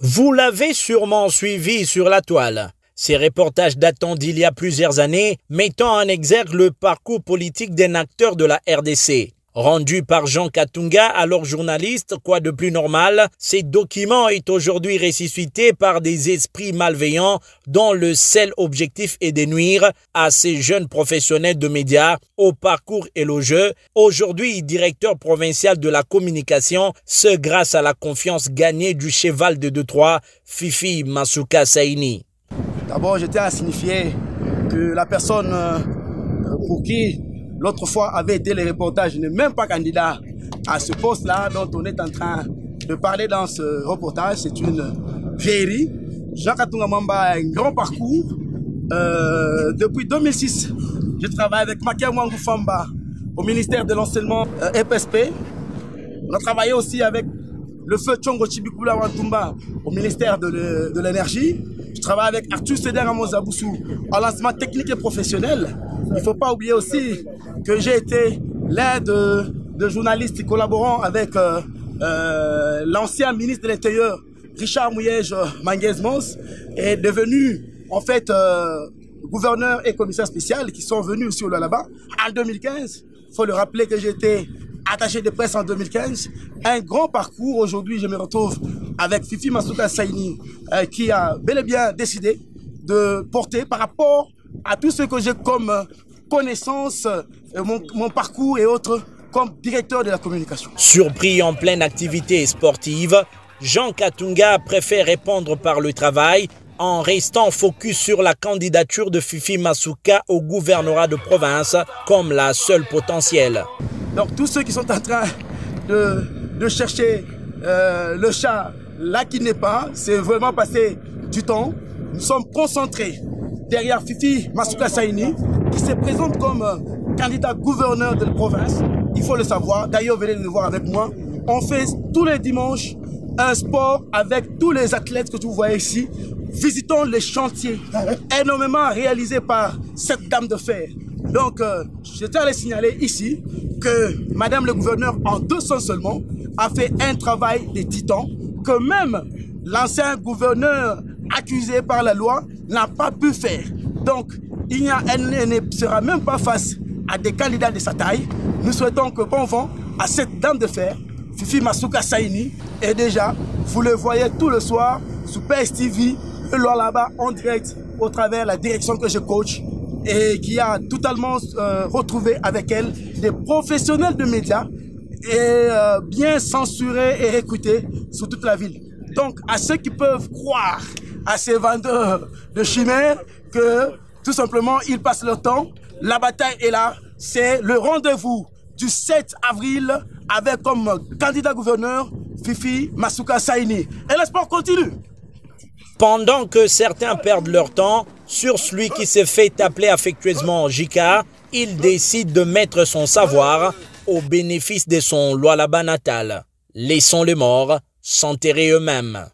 Vous l'avez sûrement suivi sur la toile. Ces reportages datant d'il y a plusieurs années, mettant en exergue le parcours politique d'un acteur de la RDC. Rendu par Jean Katunga, alors journaliste, quoi de plus normal, ces documents est aujourd'hui ressuscité par des esprits malveillants dont le seul objectif est de nuire à ces jeunes professionnels de médias au parcours élogieux, aujourd'hui directeur provincial de la communication, ce grâce à la confiance gagnée du cheval de Detroit, Fifi Masuka Saini. D'abord, je tiens à signifier que la personne pour qui l'autre fois avait été le reportage n'est même pas candidat à ce poste-là dont on est en train de parler dans ce reportage. C'est une vieillerie. Jean Katunga Mamba a un grand parcours. Depuis 2006, je travaille avec Makia Mwangu Famba au ministère de l'enseignement EPSP. On a travaillé aussi avec le feu Tchongo Chibikula Wantumba au ministère de l'énergie. Je travaille avec Arthur Seder Amozaboussou en lancement technique et professionnel. Il ne faut pas oublier aussi que j'ai été l'un de journalistes collaborant avec l'ancien ministre de l'Intérieur, Richard Mouyej Manguez-Mons, est devenu en fait gouverneur et commissaire spécial qui sont venus aussi au Lualaba en 2015. Il faut le rappeler que j'étais attaché de presse en 2015. Un grand parcours. Aujourd'hui, je me retrouve avec Fifi Masuka Saini qui a bel et bien décidé de porter par rapport à tout ce que j'ai comme connaissance, mon parcours et autres, comme directeur de la communication. Surpris en pleine activité sportive, Jean Katunga préfère répondre par le travail en restant focus sur la candidature de Fifi Masuka au gouvernorat de province comme la seule potentielle. Donc tous ceux qui sont en train de chercher le chat là qui n'est pas, c'est vraiment passer du temps. Nous sommes concentrés derrière Fifi Masuka Saini qui se présente comme candidat gouverneur de la province. Il faut le savoir. D'ailleurs, venez le voir avec moi. On fait tous les dimanches un sport avec tous les athlètes que vous voyez ici. Visitons les chantiers énormément réalisés par cette dame de fer. Donc, je tiens à les signaler ici que Madame le gouverneur, en 200 seulement, a fait un travail de titan que même l'ancien gouverneur accusé par la loi n'a pas pu faire. Donc, elle ne sera même pas face à des candidats de sa taille. Nous souhaitons que bon vent à cette dame de fer, Fifi Masuka Saini, et déjà, vous le voyez tout le soir sur PSTV, le Lualaba en direct au travers de la direction que je coach et qui a totalement retrouvé avec elle des professionnels de médias et bien censurés et recrutés sur toute la ville. Donc, à ceux qui peuvent croire à ces vendeurs de chimères que tout simplement ils passent leur temps, la bataille est là, c'est le rendez-vous du 7 avril avec comme candidat gouverneur Fifi Masuka Saini. Et le sport continue. Pendant que certains perdent leur temps, sur celui qui se fait appeler affectueusement Jika, il décide de mettre son savoir au bénéfice de son Lualaba natal. Laissons les morts s'enterrer eux-mêmes.